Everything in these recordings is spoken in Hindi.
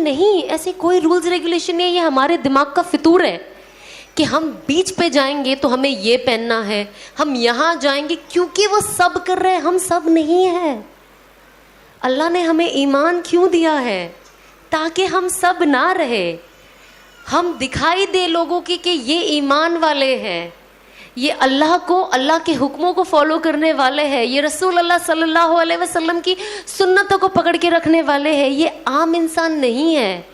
नहीं, ऐसे कोई रूल्स रेगुलेशन नहीं है, ये हमारे दिमाग का फितूर है कि हम बीच पे जाएंगे तो हमें ये पहनना है, हम यहाँ जाएंगे क्योंकि वो सब कर रहे हैं, हम सब नहीं है। अल्लाह ने हमें ईमान क्यों दिया है? ताकि हम सब ना रहे, हम दिखाई दे लोगों की कि ये ईमान वाले हैं, ये अल्लाह को, अल्लाह के हुक्मों को फॉलो करने वाले हैं, ये रसूल अल्लाह सल्लल्लाहु अलैहि वसल्लम की सुन्नतों को पकड़ के रखने वाले हैं, ये आम इंसान नहीं है।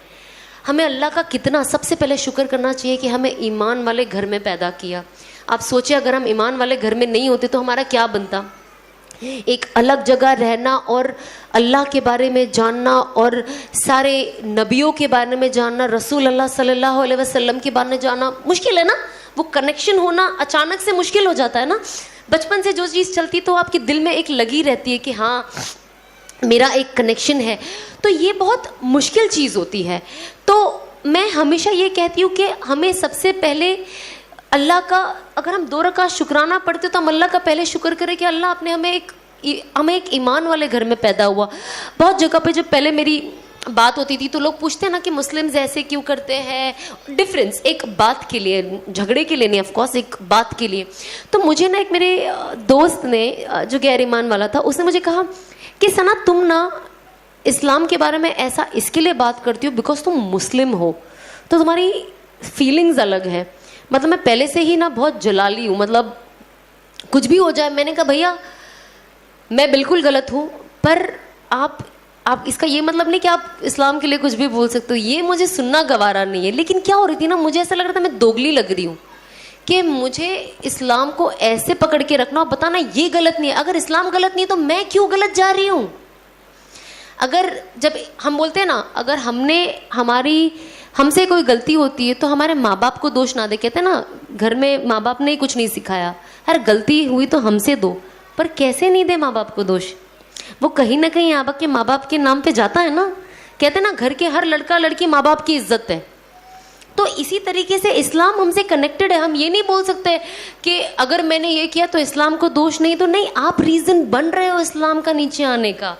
हमें अल्लाह का कितना सबसे पहले शुक्र करना चाहिए कि हमें ईमान वाले घर में पैदा किया। आप सोचिए अगर हम ईमान वाले घर में नहीं होते तो हमारा क्या बनता? एक अलग जगह रहना और अल्लाह के बारे में जानना और सारे नबियों के बारे में जानना, रसूल अल्लाह सल्लल्लाहु अलैहि वसल्लम के बारे में जानना मुश्किल है ना। वो कनेक्शन होना अचानक से मुश्किल हो जाता है ना। बचपन से जो चीज़ चलती तो आपके दिल में एक लगी रहती है कि हाँ मेरा एक कनेक्शन है, तो ये बहुत मुश्किल चीज़ होती है। तो मैं हमेशा ये कहती हूँ कि हमें सबसे पहले अल्लाह का, अगर हम 2 रकात शुक्राना पढ़ते तो हम अल्लाह का पहले शुक्र करें कि अल्लाह आपने हमें एक ईमान वाले घर में पैदा हुआ। बहुत जगह पे जब पहले मेरी बात होती थी तो लोग पूछते हैं ना कि मुस्लिम्स ऐसे क्यों करते हैं, डिफरेंस एक बात के लिए, झगड़े के लिए नहीं, ऑफ कोर्स एक बात के लिए। तो मुझे ना एक मेरे दोस्त ने जो गैर ईमान वाला था, उसने मुझे कहा कि सना तुम ना इस्लाम के बारे में ऐसा इसके लिए बात करती हो बिकॉज तुम मुस्लिम हो, तो तुम्हारी फीलिंग्स अलग है। मतलब मैं पहले से ही ना बहुत जलाली हूँ, मतलब कुछ भी हो जाए। मैंने कहा भैया मैं बिल्कुल गलत हूँ, पर आप इसका ये मतलब नहीं कि आप इस्लाम के लिए कुछ भी बोल सकते हो, ये मुझे सुनना गवारा नहीं है। लेकिन क्या हो रही थी ना, मुझे ऐसा लग रहा था मैं दोगली लग रही हूँ कि मुझे इस्लाम को ऐसे पकड़ के रखना और बताना ये गलत नहीं है। अगर इस्लाम गलत नहीं है तो मैं क्यों गलत जा रही हूँ? अगर जब हम बोलते हैं ना, अगर हमसे कोई गलती होती है तो हमारे माँ बाप को दोष ना दे। कहते हैं ना घर में माँ बाप ने कुछ नहीं सिखाया, यार गलती हुई तो हमसे दो, पर कैसे नहीं दे माँ बाप को दोष? वो कहीं ना कहीं आपके माँ बाप के नाम पे जाता है ना। कहते हैं ना घर के हर लड़का लड़की माँ बाप की इज्जत है। तो इसी तरीके से इस्लाम हमसे कनेक्टेड है। हम ये नहीं बोल सकते कि अगर मैंने ये किया तो इस्लाम को दोष नहीं, तो नहीं, आप रीजन बन रहे हो इस्लाम का नीचे आने का,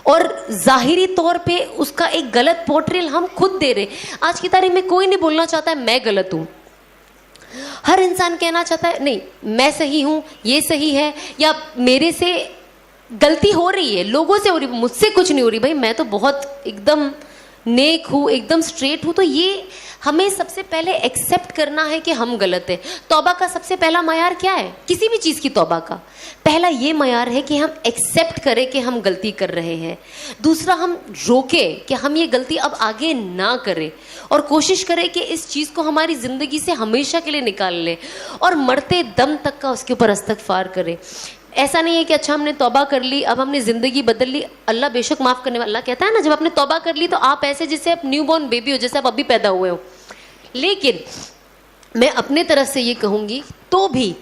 और जाहिरी तौर पे उसका एक गलत पोर्ट्रेल हम खुद दे रहे। आज की तारीख में कोई नहीं बोलना चाहता है मैं गलत हूँ, हर इंसान कहना चाहता है नहीं मैं सही हूँ, ये सही है, या मेरे से गलती हो रही है, लोगों से हो रही, मुझसे कुछ नहीं हो रही। भाई मैं तो बहुत एकदम नेक हूँ, एकदम स्ट्रेट हूँ। तो ये हमें सबसे पहले एक्सेप्ट करना है कि हम गलत है। तौबा का सबसे पहला मयार क्या है? किसी भी चीज़ की तौबा का पहला ये मयार है कि हम एक्सेप्ट करें कि हम गलती कर रहे हैं। दूसरा, हम रोकें कि हम ये गलती अब आगे ना करें, और कोशिश करें कि इस चीज़ को हमारी ज़िंदगी से हमेशा के लिए निकाल लें, और मरते दम तक का उसके ऊपर इस्तग़फ़ार करें। ऐसा नहीं है कि अच्छा हमने तौबा कर ली, अब हमने ज़िंदगी बदल ली, अल्लाह बेशक माफ़ करने वाला। अल्लाह कहता है ना जब आपने तौबा कर ली तो आप ऐसे जैसे आप न्यू बॉर्न बेबी हो, जैसे आप अभी पैदा हुए हो। लेकिन मैं अपने तरफ से ये कहूँगी, तो भी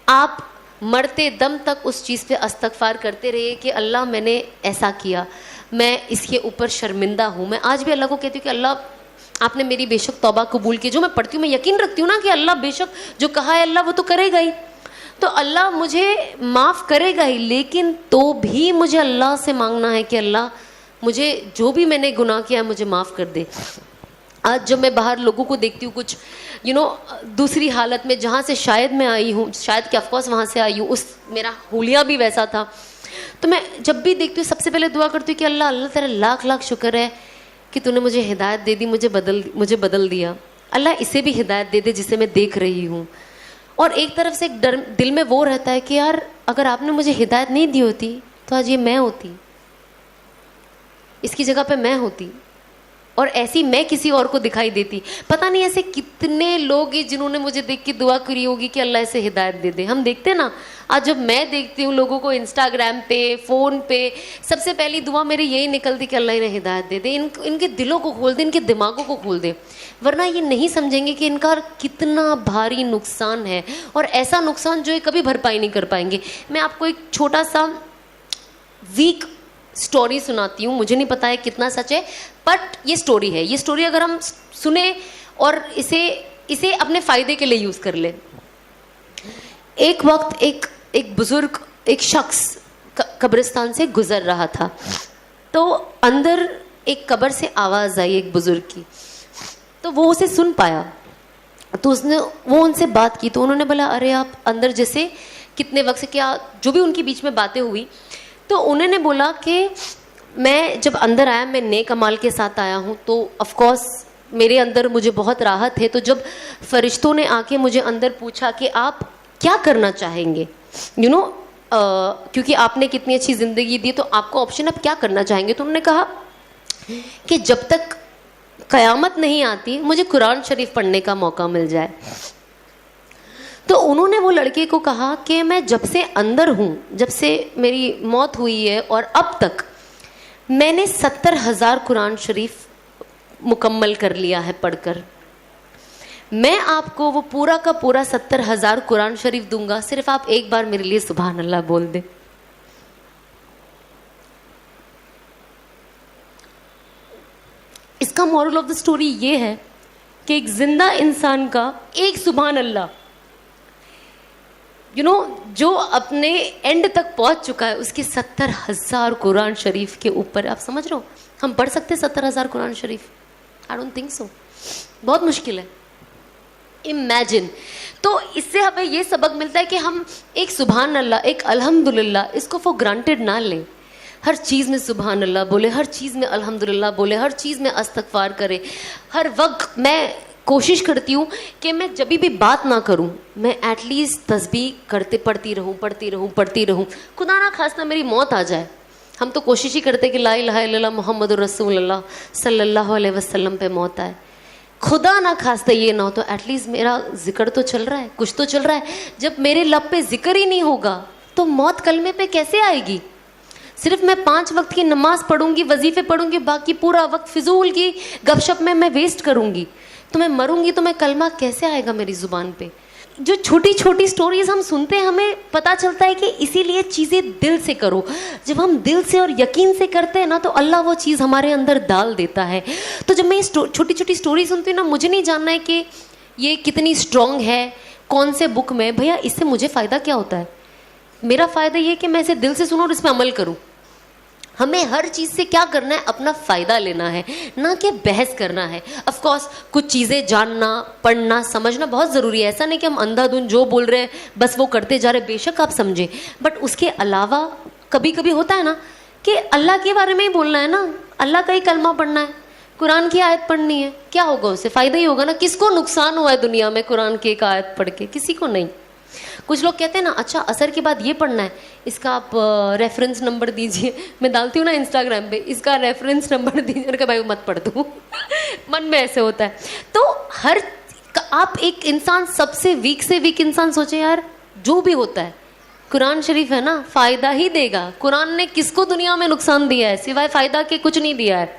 आप मरते दम तक उस चीज़ पे इस्तग़फ़ार करते रहिए कि अल्लाह मैंने ऐसा किया, मैं इसके ऊपर शर्मिंदा हूँ। मैं आज भी अल्लाह को कहती हूँ कि अल्लाह आपने मेरी बेशक तौबा कबूल की। जो मैं पढ़ती हूँ मैं यकीन रखती हूँ ना कि अल्लाह बेशक जो कहा है अल्लाह वो तो करेगा ही, तो अल्लाह मुझे माफ़ करेगा ही। लेकिन तो भी मुझे अल्लाह से मांगना है कि अल्लाह मुझे जो भी मैंने गुनाह किया है मुझे माफ़ कर दे। आज जब मैं बाहर लोगों को देखती हूँ कुछ दूसरी हालत में, जहाँ से शायद मैं आई हूँ, शायद कि ऑफकोर्स वहाँ से आई हूँ, उस मेरा हुलिया भी वैसा था, तो मैं जब भी देखती हूँ सबसे पहले दुआ करती हूँ कि अल्लाह अल्लाह तेरा लाख लाख शुक्र है कि तूने मुझे हिदायत दे दी, मुझे बदल दिया। अल्लाह इसे भी हिदायत दे दे जिसे मैं देख रही हूँ। और एक तरफ से एक डर दिल में वो रहता है कि यार अगर आपने मुझे हिदायत नहीं दी होती तो आज ये मैं होती, इसकी जगह पे मैं होती, और ऐसी मैं किसी और को दिखाई देती। पता नहीं ऐसे कितने लोग हैं जिन्होंने मुझे देख के दुआ करी होगी कि अल्लाह इसे हिदायत दे दे। हम देखते ना, आज जब मैं देखती हूँ लोगों को इंस्टाग्राम पे, फ़ोन पे, सबसे पहली दुआ मेरी यही निकलती कि अल्लाह इन्हें हिदायत दे दे, इनके दिलों को खोल दे, इनके दिमागों को खोल दे, वरना ये नहीं समझेंगे कि इनका कितना भारी नुकसान है, और ऐसा नुकसान जो ये कभी भरपाई नहीं कर पाएंगे। मैं आपको एक छोटा सा वीक स्टोरी सुनाती हूँ, मुझे नहीं पता है कितना सच है, बट ये स्टोरी है। ये स्टोरी अगर हम सुने और इसे अपने फ़ायदे के लिए यूज़ कर ले। एक वक्त एक बुज़ुर्ग, एक शख्स कब्रिस्तान से गुज़र रहा था, तो अंदर एक कब्र से आवाज़ आई एक बुजुर्ग की, तो वो उसे सुन पाया। तो उसने वो उनसे बात की, तो उन्होंने बोला अरे आप अंदर जैसे कितने वक्त से क्या, जो भी उनके बीच में बातें हुई, तो उन्होंने बोला कि मैं जब अंदर आया मैं नेक अमाल के साथ आया हूँ, तो ऑफ कोर्स मेरे अंदर मुझे बहुत राहत है। तो जब फरिश्तों ने आके मुझे अंदर पूछा कि आप क्या करना चाहेंगे, यू नो क्योंकि आपने कितनी अच्छी ज़िंदगी दी, तो आपको ऑप्शन आप क्या करना चाहेंगे, तो उन्होंने कहा कि जब तक क़यामत नहीं आती मुझे कुरान शरीफ पढ़ने का मौका मिल जाए। तो उन्होंने वो लड़के को कहा कि मैं जब से अंदर हूँ, जब से मेरी मौत हुई है और अब तक मैंने 70,000 कुरान शरीफ मुकम्मल कर लिया है पढ़कर। मैं आपको वो पूरा का पूरा 70,000 कुरान शरीफ दूंगा, सिर्फ आप एक बार मेरे लिए सुभान अल्लाह बोल दे। इसका मॉरल ऑफ द स्टोरी ये है कि एक जिंदा इंसान का एक सुभान अल्लाह, जो अपने एंड तक पहुंच चुका है, उसके 70,000 कुरान शरीफ के ऊपर, आप समझ रहे हो हम पढ़ सकते 70,000 कुरान शरीफ? आई डोंट थिंक सो, बहुत मुश्किल है। इमेजिन। तो इससे हमें ये सबक मिलता है कि हम एक सुभान अल्लाह, एक अल्हम्दुलिल्लाह, इसको फॉर ग्रांटेड ना लें। हर चीज़ में सुभान अल्लाह बोले, हर चीज़ में अल्हम्दुलिल्लाह बोले, हर चीज़ में अस्तगफार करें। हर वक्त मैं कोशिश करती हूँ कि मैं जब भी बात ना करूँ, मैं एटलीस्ट तस्बीह पढ़ती रहूँ। खुदा ना खास्ता मेरी मौत आ जाए, हम तो कोशिश ही करते कि ला इलाहा इल्लल्लाह मुहम्मदुर रसूलुल्लाह सल्लल्लाहु अलैहि वसल्लम पे मौत आए। खुदा ना खास्ता ये ना हो तो एटलीस्ट मेरा जिक्र तो चल रहा है, कुछ तो चल रहा है। जब मेरे लब पे जिक्र ही नहीं होगा तो मौत कलमे पे कैसे आएगी? सिर्फ मैं 5 वक्त की नमाज पढ़ूंगी, वजीफे पढ़ूंगी, बाकी पूरा वक्त फिजूल की गपशप में मैं वेस्ट करूंगी, तो मैं मरूंगी तो मैं कलमा कैसे आएगा मेरी जुबान पे? जो छोटी छोटी स्टोरीज हम सुनते हैं, हमें पता चलता है कि इसीलिए चीज़ें दिल से करो। जब हम दिल से और यकीन से करते हैं ना, तो अल्लाह वो चीज़ हमारे अंदर डाल देता है। तो जब मैं ये छोटी छोटी स्टोरी सुनती हूँ ना, मुझे नहीं जानना है कि ये कितनी स्ट्रॉन्ग है, कौन से बुक में, भैया इससे मुझे फ़ायदा क्या होता है? मेरा फ़ायदा ये कि मैं इसे दिल से सुनूँ और इस पर अमल करूँ। हमें हर चीज़ से क्या करना है, अपना फ़ायदा लेना है, ना कि बहस करना है। ऑफ कोर्स कुछ चीज़ें जानना, पढ़ना, समझना बहुत ज़रूरी है। ऐसा नहीं कि हम अंधाधुंध जो बोल रहे हैं बस वो करते जा रहे, बेशक आप समझें, बट उसके अलावा कभी कभी होता है ना कि अल्लाह के बारे में ही बोलना है ना, अल्लाह का ही कलमा पढ़ना है, कुरान की आयत पढ़नी है, क्या होगा उससे? फ़ायदा ही होगा ना। किसको नुकसान हुआ है दुनिया में कुरान की एक आयत पढ़ के? किसी को नहीं। कुछ लोग कहते हैं ना, अच्छा असर के बाद ये पढ़ना है, इसका आप रेफरेंस नंबर दीजिए। मैं डालती हूँ ना इंस्टाग्राम पे, इसका रेफरेंस नंबर दीजिए, कि भाई मत पढ़ दूँ मन में ऐसे होता है। तो आप एक इंसान, सबसे वीक से वीक इंसान सोचे यार, जो भी होता है कुरान शरीफ है ना, फ़ायदा ही देगा। कुरान ने किसको दुनिया में नुकसान दिया है? सिवाय फ़ायदा के कुछ नहीं दिया है।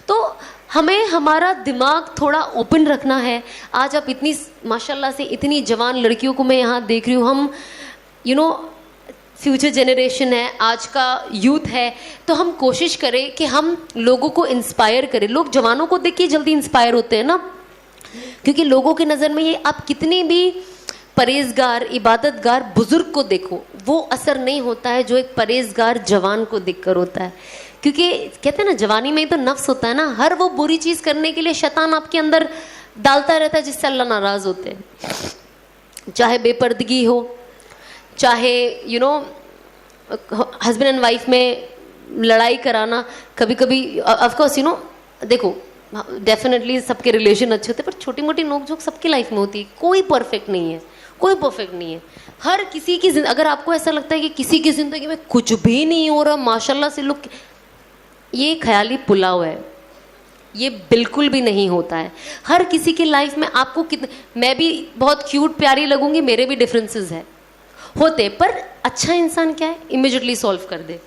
तो हमें हमारा दिमाग थोड़ा ओपन रखना है। आज आप इतनी माशाल्लाह से इतनी जवान लड़कियों को मैं यहाँ देख रही हूँ, हम फ्यूचर जनरेशन है, आज का यूथ है, तो हम कोशिश करें कि हम लोगों को इंस्पायर करें। लोग जवानों को देख के जल्दी इंस्पायर होते हैं ना, क्योंकि लोगों की नज़र में ये, आप कितनी भी परहेजगार, इबादतगार बुजुर्ग को देखो, वो असर नहीं होता है जो एक परहेजगार जवान को देखकर होता है। क्योंकि कहते हैं ना, जवानी में ही तो नफ्स होता है ना, हर वो बुरी चीज़ करने के लिए शैतान आपके अंदर डालता रहता है जिससे अल्लाह नाराज़ होते हैं। चाहे बेपर्दगी हो, चाहे हस्बैंड एंड वाइफ में लड़ाई कराना, कभी कभी ऑफ कोर्स देखो डेफिनेटली सबके रिलेशन अच्छे होते हैं, पर छोटी मोटी नोकझोंक सबकी लाइफ में होती है। कोई परफेक्ट नहीं है, कोई परफेक्ट नहीं है। हर किसी की अगर आपको ऐसा लगता है कि किसी की ज़िंदगी में कुछ भी नहीं हो रहा माशाल्लाह से, लोग, ये ख्याली पुलाव है, ये बिल्कुल भी नहीं होता है। हर किसी की लाइफ में आपको मैं भी बहुत क्यूट प्यारी लगूंगी, मेरे भी डिफरेंसेस है होते, पर अच्छा इंसान क्या है, इमिजिएटली सॉल्व कर दे।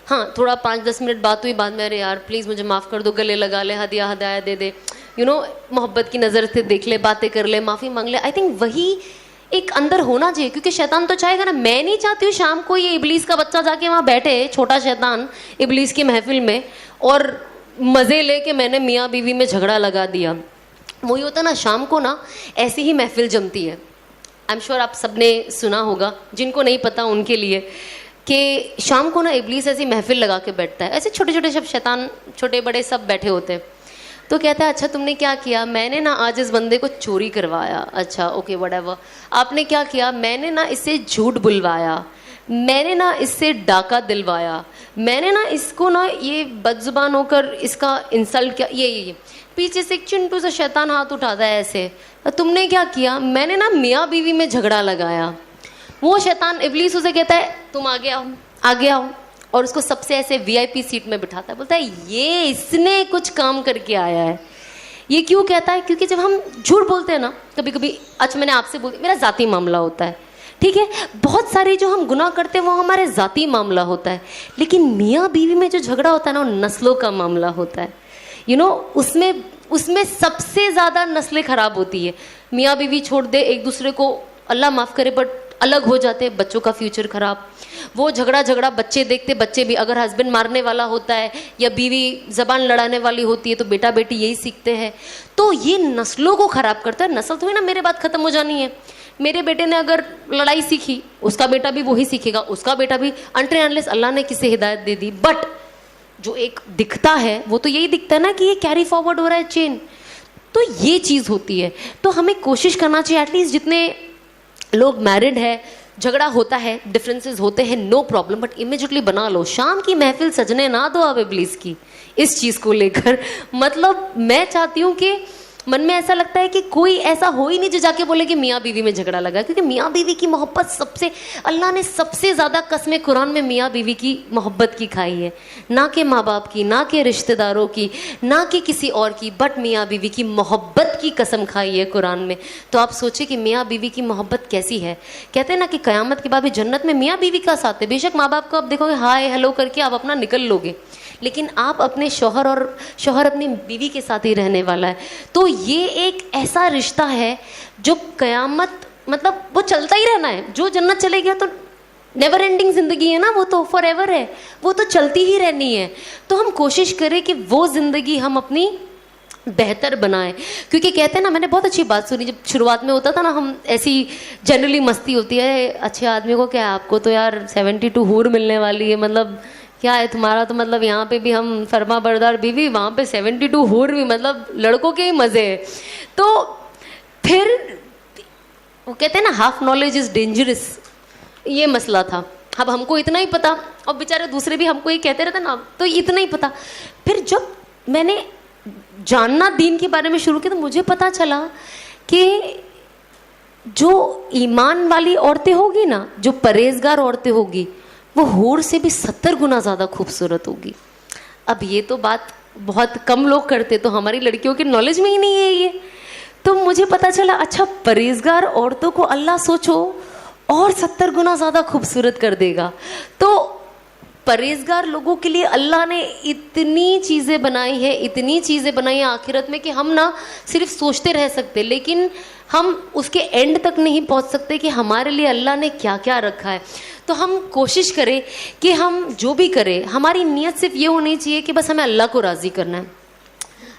हाँ, थोड़ा 5-10 मिनट बात हुई, बाद में अरे यार प्लीज़ मुझे माफ़ कर दो, गले लगा ले, हदिया दे दे, मोहब्बत की नज़र से देख ले, बातें कर ले, माफ़ी मांग ले। आई थिंक वही एक अंदर होना चाहिए, क्योंकि शैतान तो चाहेगा ना। मैं नहीं चाहती हूँ शाम को ये इबलीस का बच्चा जाके वहाँ बैठे, छोटा शैतान इबलीस की महफिल में, और मज़े ले के मैंने मियाँ बीवी में झगड़ा लगा दिया। वही होता ना, शाम को ना ऐसी ही महफिल जमती है। आई एम श्योर आप सबने सुना होगा, जिनको नहीं पता उनके लिए कि शाम को ना इब्लीस ऐसी महफिल लगा के बैठता है, ऐसे छोटे छोटे सब शैतान, छोटे बड़े सब बैठे होते हैं। तो कहता है अच्छा तुमने क्या किया? मैंने ना आज इस बंदे को चोरी करवाया। अच्छा ओके व्हाटएवर। आपने क्या किया? मैंने ना इससे झूठ बुलवाया, मैंने ना इससे डाका दिलवाया, मैंने ना इसको ना ये बदजुबान होकर इसका इंसल्ट किया, ये पीछे से एक चिंटू सा शैतान हाथ उठाता है ऐसे, तुमने क्या किया? मैंने ना मियाँ बीवी में झगड़ा लगाया। वो शैतान इब्लीस उसे कहता है तुम आगे आओ, आगे आओ, और उसको सबसे ऐसे वीआईपी सीट में बिठाता है। बोलता है ये इसने कुछ काम करके आया है। ये क्यों कहता है? क्योंकि जब हम झूठ बोलते हैं ना, कभी कभी अच्छा मैंने आपसे बोल, मेरा जाती मामला होता है, ठीक है, बहुत सारे जो हम गुनाह करते हैं वो हमारे जाती मामला होता है, लेकिन मियाँ बीवी में जो झगड़ा होता है ना वो नस्लों का मामला होता है। उसमें सबसे ज़्यादा नस्लें खराब होती है। मियाँ बीवी छोड़ दे एक दूसरे को, अल्लाह माफ़ करे, बट अलग हो जाते, बच्चों का फ्यूचर खराब। वो झगड़ा बच्चे देखते, बच्चे भी, अगर हस्बैंड मारने वाला होता है या बीवी ज़बान लड़ाने वाली होती है तो बेटा बेटी यही सीखते हैं। तो ये नस्लों को ख़राब करता है। नस्ल थोड़ी ना मेरे बाद ख़त्म हो जानी है। मेरे बेटे ने अगर लड़ाई सीखी, उसका बेटा भी वही सीखेगा, उसका बेटा भी, अनटिल अनलेस अल्लाह ने किसे हिदायत दे दी। बट जो एक दिखता है वो तो यही दिखता है ना कि ये कैरी फॉरवर्ड हो रहा है चेन। तो ये चीज़ होती है। तो हमें कोशिश करना चाहिए, एटलीस्ट जितने लोग मैरिड है, झगड़ा होता है, डिफरेंसेस होते हैं, नो प्रॉब्लम, बट इमीडिएटली बना लो। शाम की महफिल सजने ना दो अब इब्लीस की इस चीज़ को लेकर। मतलब मैं चाहती हूँ कि मन में ऐसा लगता है कि कोई ऐसा हो ही नहीं जो जाके बोले कि मियाँ बीवी में झगड़ा लगा, क्योंकि मियाँ बीवी की मोहब्बत सबसे, अल्लाह ने सबसे ज़्यादा कसमें कुरान में मियाँ बीवी की मोहब्बत की खाई है, ना कि माँ बाप की, ना कि रिश्तेदारों की, ना कि किसी और की, बट मियाँ बीवी की मोहब्बत की कसम खाई है कुरान में। तो आप सोचिए कि मियाँ बीवी की मोहब्बत कैसी है। कहते हैं ना कि क़यामत के बाद भी जन्नत में मियाँ बीवी का साथ है। बेशक माँ बाप को आप देखोगे हाय हेलो करके आप अपना निकल लोगे, लेकिन आप अपने शौहर और शौहर अपनी बीवी के साथ ही रहने वाला है। तो ये एक ऐसा रिश्ता है जो कयामत, मतलब वो चलता ही रहना है। जो जन्नत चले गया तो नेवर एंडिंग ज़िंदगी है ना, वो तो फॉर एवर है, वो तो चलती ही रहनी है। तो हम कोशिश करें कि वो ज़िंदगी हम अपनी बेहतर बनाएं। क्योंकि कहते हैं ना, मैंने बहुत अच्छी बात सुनी जब शुरुआत में होता था ना, हम ऐसी जनरली मस्ती होती है, अच्छे आदमी को क्या है, आपको तो यार 72 हूर मिलने वाली है, मतलब क्या है तुम्हारा, तो मतलब यहाँ पे भी हम फरमा बरदार बीवी, वहाँ पे 72 हूर भी, मतलब लड़कों के ही मज़े है। तो फिर वो कहते हैं ना हाफ नॉलेज इज़ डेंजरस, ये मसला था। अब हमको इतना ही पता, और बेचारे दूसरे भी हमको ये कहते रहते ना, तो इतना ही पता। फिर जब मैंने जानना दीन के बारे में शुरू किया तो मुझे पता चला कि जो ईमान वाली औरतें होगी ना, जो परहेजगार औरतें होगी, वो हूर से भी 70 गुना ज़्यादा खूबसूरत होगी। अब ये तो बात बहुत कम लोग करते, तो हमारी लड़कियों के नॉलेज में ही नहीं है ये। तो मुझे पता चला अच्छा परहेजगार औरतों को अल्लाह सोचो और 70 गुना ज़्यादा खूबसूरत कर देगा। तो परहेजगार लोगों के लिए अल्लाह ने इतनी चीज़ें बनाई है, इतनी चीज़ें बनाई है आखिरत में कि हम ना सिर्फ सोचते रह सकते, लेकिन हम उसके एंड तक नहीं पहुंच सकते कि हमारे लिए अल्लाह ने क्या क्या रखा है। तो हम कोशिश करें कि हम जो भी करें, हमारी नीयत सिर्फ ये होनी चाहिए कि बस हमें अल्लाह को राज़ी करना है।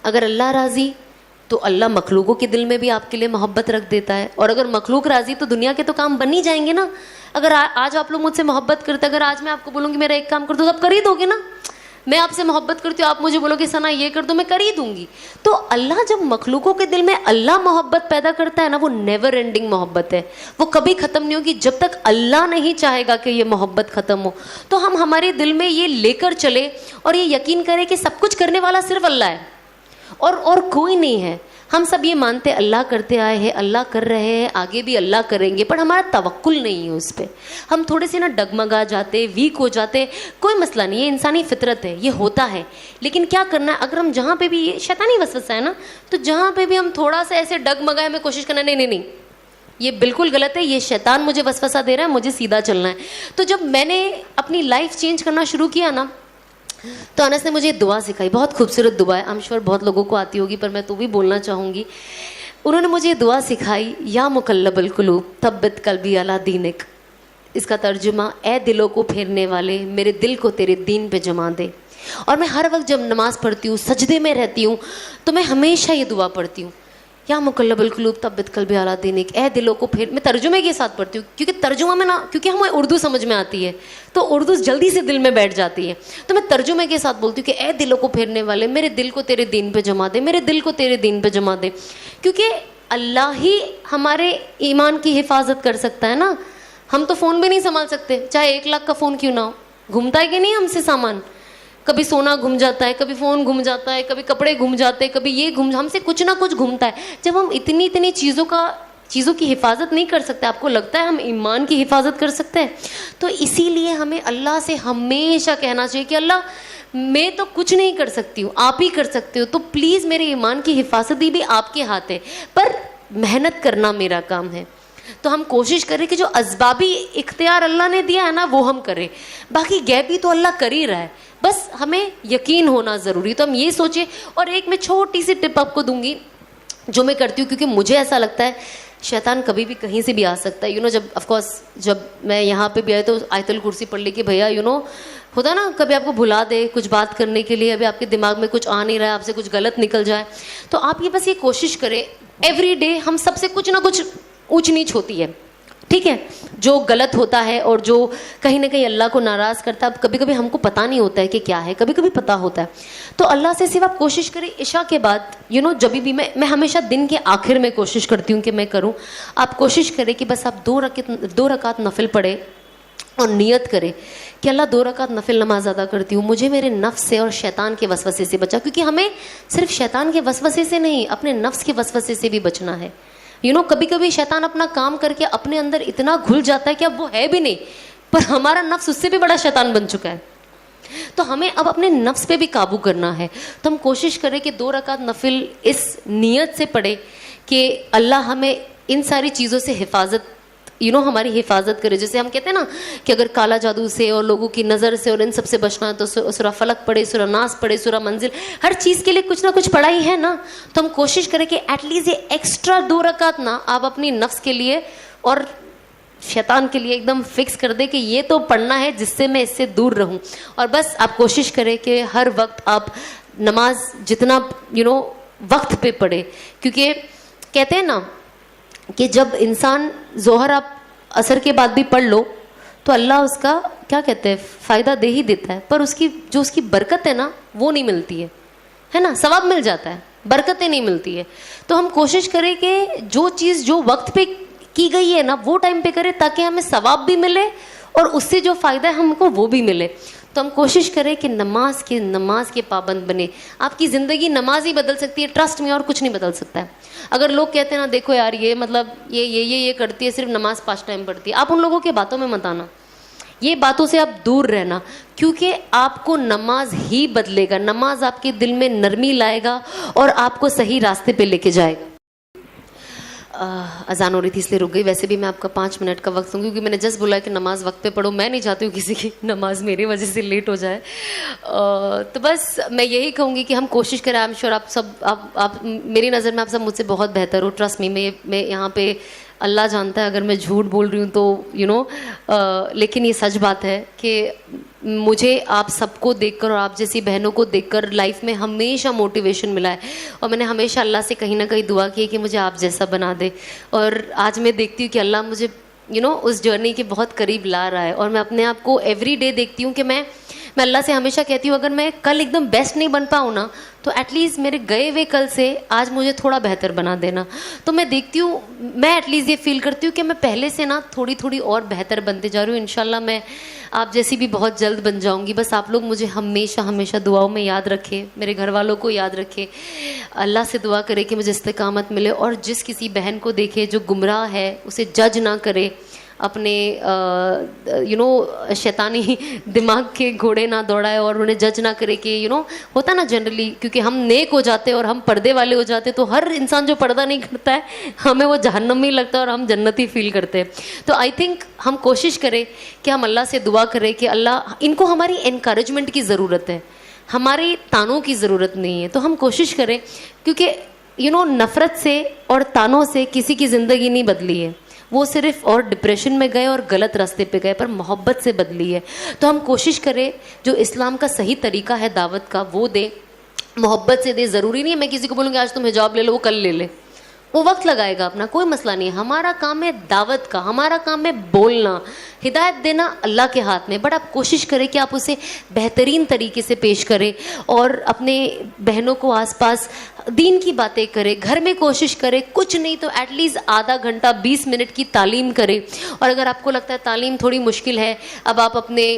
अगर अल्लाह राज़ी तो अल्लाह मखलूकों के दिल में भी आपके लिए मोहब्बत रख देता है, और अगर मखलूक राज़ी तो दुनिया के तो काम बन ही जाएंगे ना। अगर आज आप लोग मुझसे मोहब्बत करते, अगर आज मैं आपको बोलूँगी मेरा एक काम कर दो, तो आप कर ही दोगे ना। मैं आपसे मोहब्बत करती हूँ, आप मुझे बोलोगे सना ये कर दो, मैं कर ही दूंगी। तो अल्लाह जब मखलूकों के दिल में अल्लाह मोहब्बत पैदा करता है ना, वो नेवर एंडिंग मोहब्बत है, वो कभी ख़त्म नहीं होगी जब तक अल्लाह नहीं चाहेगा कि ये मोहब्बत ख़त्म हो। तो हम हमारे दिल में ये लेकर चले और ये यकीन करें कि सब कुछ करने वाला सिर्फ अल्लाह है और कोई नहीं है। हम सब ये मानते अल्लाह करते आए हैं, अल्लाह कर रहे हैं, आगे भी अल्लाह करेंगे, पर हमारा तवक्कुल नहीं है उस पर। हम थोड़े से ना डगमगा जाते, वीक हो जाते, कोई मसला नहीं है, इंसानी फितरत है, ये होता है। लेकिन क्या करना है, अगर हम जहाँ पे भी, ये शैतानी वसवसा है ना, तो जहाँ पे भी हम थोड़ा सा ऐसे डगमगाए, हमें कोशिश करना नहीं नहीं नहीं ये बिल्कुल गलत है, ये शैतान मुझे वसवसा दे रहा है, मुझे सीधा चलना है। तो जब मैंने अपनी लाइफ चेंज करना शुरू किया ना, तो अनस ने मुझे दुआ सिखाई, बहुत खूबसूरत दुआ है, आई एम श्योर बहुत लोगों को आती होगी, पर मैं तो भी बोलना चाहूँगी। उन्होंने मुझे दुआ सिखाई, या मुकल्लबल कुलूब तब्बित कल्बी अला दीनिक। इसका तर्जुमा, ए दिलों को फेरने वाले, मेरे दिल को तेरे दीन पे जमा दे। और मैं हर वक्त जब नमाज़ पढ़ती हूँ, सजदे में रहती हूँ, तो मैं हमेशा ये दुआ पढ़ती हूँ, या मुकल्लबुल कुलूब तब्बित कल्बी अला दीनिक, ए दिलों को फेर। मैं तर्जुमे के साथ पढ़ती हूँ क्योंकि तर्जुमा में ना, क्योंकि हमें उर्दू समझ में आती है तो उर्दू जल्दी से दिल में बैठ जाती है, तो मैं तर्जुमे के साथ बोलती हूँ कि ए दिलों को फेरने वाले, मेरे दिल को तेरे दीन पे जमा दे, मेरे दिल को तेरे दीन पे जमा दे। क्योंकि अल्लाह ही हमारे ईमान की हिफाजत कर सकता है ना। हम तो फ़ोन भी नहीं संभाल सकते, चाहे 1 लाख का फ़ोन क्यों ना हो। घूमता है कि नहीं हमसे सामान, कभी सोना घूम जाता है, कभी फ़ोन घूम जाता है, कभी कपड़े घूम जाते हैं, कभी ये घूम, हमसे कुछ ना कुछ घूमता है। जब हम इतनी इतनी चीज़ों की हिफाजत नहीं कर सकते, आपको लगता है हम ईमान की हिफाजत कर सकते हैं? तो इसीलिए हमें अल्लाह से हमेशा कहना चाहिए कि अल्लाह मैं तो कुछ नहीं कर सकती हूँ, आप ही कर सकते हो, तो प्लीज़ मेरे ईमान की हिफाजत भी आपके हाथ है, पर मेहनत करना मेरा काम है। तो हम कोशिश करें कि जो असबाबी इख्तियार अल्लाह ने दिया है ना वो हम करें, बाकी गैबी तो अल्लाह कर ही रहा है, बस हमें यकीन होना ज़रूरी। तो हम ये सोचें। और एक मैं छोटी सी टिप आपको दूंगी जो मैं करती हूँ, क्योंकि मुझे ऐसा लगता है शैतान कभी भी कहीं से भी आ सकता है। जब ऑफकोर्स जब मैं यहाँ पे भी आई तो आयतुल कुर्सी पढ़ ली कि भैया होता ना कभी आपको भुला दे कुछ बात करने के लिए, अभी आपके दिमाग में कुछ आ नहीं रहा है, आपसे कुछ गलत निकल जाए, तो आप ये बस ये कोशिश करें एवरी डे हम सबसे कुछ ना कुछ ऊंच नीच होती है, ठीक है, जो गलत होता है और जो कहीं ना कहीं अल्लाह को नाराज़ करता है। अब कभी कभी हमको पता नहीं होता है कि क्या है, कभी कभी पता होता है। तो अल्लाह से सिर्फ आप कोशिश करें इशा के बाद जब भी मैं हमेशा दिन के आखिर में कोशिश करती हूँ कि मैं करूँ, आप कोशिश करें कि बस आप 2 रकात नफिल पढ़े और नियत करें कि अल्लाह 2 रकात नफिल नमाज अदा करती हूँ, मुझे मेरे नफ्स से और शैतान के वसवसे से बचा। क्योंकि हमें सिर्फ शैतान के वसवसे से नहीं, अपने नफ्स के वसवसे से भी बचना है। कभी कभी शैतान अपना काम करके अपने अंदर इतना घुल जाता है कि अब वो है भी नहीं, पर हमारा नफ्स उससे भी बड़ा शैतान बन चुका है। तो हमें अब अपने नफ्स पे भी काबू करना है। तो हम कोशिश करें कि 2 रकात नफिल इस नियत से पढ़े कि अल्लाह हमें इन सारी चीज़ों से हिफाजत हमारी हिफाजत करे। जैसे हम कहते हैं ना कि अगर काला जादू से और लोगों की नज़र से और इन सब से बचना है तो सूरा फलक पढ़े, सूरा नास पढ़े, सूरा मंजिल, हर चीज़ के लिए कुछ ना कुछ पढ़ाई है ना। तो हम कोशिश करें कि एटलीस्ट ये एक्स्ट्रा 2 रकात ना आप अपनी नफ्स के लिए और शैतान के लिए एकदम फिक्स कर दे कि ये तो पढ़ना है जिससे मैं इससे दूर रहूं। और बस आप कोशिश करें कि हर वक्त आप नमाज जितना वक्त पे पढ़े। क्योंकि कहते हैं ना कि जब इंसान जोहर आप असर के बाद भी पढ़ लो तो अल्लाह उसका क्या कहते हैं फ़ायदा दे ही देता है, पर उसकी बरकत है ना वो नहीं मिलती है ना। सवाब मिल जाता है, बरकतें नहीं मिलती है। तो हम कोशिश करें कि जो चीज़ जो वक्त पे की गई है ना वो टाइम पे करें, ताकि हमें सवाब भी मिले और उससे जो फ़ायदा है हमको वो भी मिले। तो हम कोशिश करें कि नमाज के पाबंद बने। आपकी ज़िंदगी नमाज ही बदल सकती है, ट्रस्ट में, और कुछ नहीं बदल सकता है। अगर लोग कहते हैं ना देखो यार ये मतलब ये करती है, सिर्फ नमाज 5 टाइम पढ़ती है, आप उन लोगों के बातों में मत आना, ये बातों से आप दूर रहना, क्योंकि आपको नमाज ही बदलेगा। नमाज आपके दिल में नरमी लाएगा और आपको सही रास्ते पे लेके जाएगा। अजान हो रही थी इसलिए रुक गई। वैसे भी मैं आपका 5 मिनट का वक्त दूंगी क्योंकि मैंने जस्ट बोला कि नमाज वक्त पे पढ़ो। मैं नहीं चाहती हूँ किसी की नमाज मेरी वजह से लेट हो जाए। तो बस मैं यही कहूँगी कि हम कोशिश करें। आई एम श्योर आप सब आप मेरी नज़र में आप सब मुझसे बहुत बेहतर हो, ट्रस्ट मी। मैं यहाँ पे अल्लाह जानता है अगर मैं झूठ बोल रही हूँ तो लेकिन ये सच बात है कि मुझे आप सबको देखकर और आप जैसी बहनों को देखकर लाइफ में हमेशा मोटिवेशन मिला है। और मैंने हमेशा अल्लाह से कहीं ना कहीं दुआ की है कि मुझे आप जैसा बना दे। और आज मैं देखती हूँ कि अल्लाह मुझे उस जर्नी के बहुत करीब ला रहा है। और मैं अपने आप को एवरी डे देखती हूँ कि मैं अल्लाह से हमेशा कहती हूँ अगर मैं कल एकदम बेस्ट नहीं बन पाऊँ ना तो एटलीस्ट मेरे गए हुए कल से आज मुझे थोड़ा बेहतर बना देना। तो मैं देखती हूँ, मैं एटलीस्ट ये फील करती हूँ कि मैं पहले से ना थोड़ी थोड़ी और बेहतर बनते जा रही हूँ। इंशाल्लाह मैं आप जैसी भी बहुत जल्द बन जाऊँगी। बस आप लोग मुझे हमेशा हमेशा दुआओं में याद रखें, मेरे घर वालों को याद रखें, अल्लाह से दुआ करें कि मुझे इस्तिकामत मिले। और जिस किसी बहन को देखे जो गुमराह है उसे जज ना करे, अपने शैतानी दिमाग के घोड़े ना दौड़ाए और उन्हें जज ना करे कि होता ना जनरली, क्योंकि हम नेक हो जाते हैं और हम पर्दे वाले हो जाते हैं तो हर इंसान जो पर्दा नहीं करता है हमें वो जहन्नमी लगता है और हम जन्नती फील करते हैं। तो आई थिंक हम कोशिश करें कि हम अल्लाह से दुआ करें कि अल्लाह, इनको हमारी इनकरेजमेंट की ज़रूरत है, हमारी तानों की ज़रूरत नहीं है। तो हम कोशिश करें, क्योंकि नफ़रत से और तानों से किसी की ज़िंदगी नहीं बदली है, वो सिर्फ और डिप्रेशन में गए और गलत रास्ते पे गए, पर मोहब्बत से बदली है। तो हम कोशिश करें जो इस्लाम का सही तरीका है दावत का वो दे, मोहब्बत से दे। ज़रूरी नहीं है मैं किसी को बोलूँगी आज तुम हिजाब ले लो वो कल ले ले, वो वक्त लगाएगा अपना, कोई मसला नहीं है। हमारा काम है दावत का, हमारा काम है बोलना, हिदायत देना अल्लाह के हाथ में। बट आप कोशिश करें कि आप उसे बेहतरीन तरीके से पेश करें और अपने बहनों को आसपास दीन की बातें करें। घर में कोशिश करें, कुछ नहीं तो एटलीस्ट आधा घंटा 20 मिनट की तालीम करें। और अगर आपको लगता है तालीम थोड़ी मुश्किल है, अब आप अपने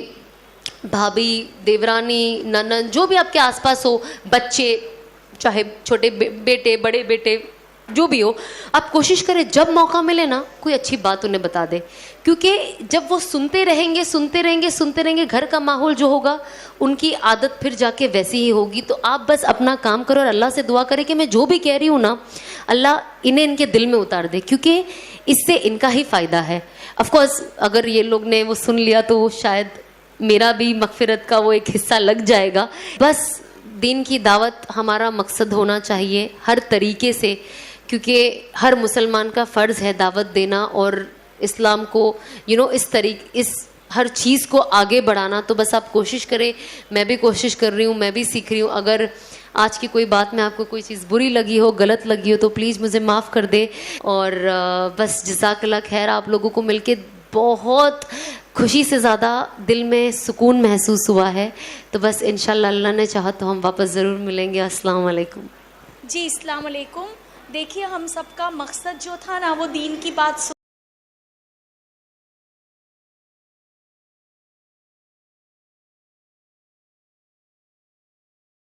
भाभी, देवरानी, ननद, जो भी आपके आसपास हो, बच्चे, चाहे छोटे बेटे, बड़े बेटे, जो भी हो, आप कोशिश करें जब मौका मिले ना कोई अच्छी बात उन्हें बता दे। क्योंकि जब वो सुनते रहेंगे सुनते रहेंगे सुनते रहेंगे, घर का माहौल जो होगा उनकी आदत फिर जाके वैसी ही होगी। तो आप बस अपना काम करो और अल्लाह से दुआ करें कि मैं जो भी कह रही हूँ ना, अल्लाह इन्हें इनके दिल में उतार दे, क्योंकि इससे इनका ही फ़ायदा है। ऑफकोर्स अगर ये लोग ने वो सुन लिया तो शायद मेरा भी मगफिरत का वो एक हिस्सा लग जाएगा। बस दीन की दावत हमारा मकसद होना चाहिए हर तरीके से, क्योंकि हर मुसलमान का फ़र्ज़ है दावत देना और इस्लाम को इस हर चीज़ को आगे बढ़ाना। तो बस आप कोशिश करें, मैं भी कोशिश कर रही हूँ, मैं भी सीख रही हूँ। अगर आज की कोई बात में आपको कोई चीज़ बुरी लगी हो, गलत लगी हो, तो प्लीज़ मुझे माफ़ कर दे। और बस जज़ाकल्लाह खैर, आप लोगों को मिलके बहुत खुशी से ज़्यादा दिल में सुकून महसूस हुआ है। तो बस इंशाल्लाह अल्लाह ने चाहा तो हम वापस ज़रूर मिलेंगे। अस्सलाम वालेकुम। जी, अस्सलाम वालेकुम। देखिए, हम सबका मकसद जो था ना, वो दीन की बात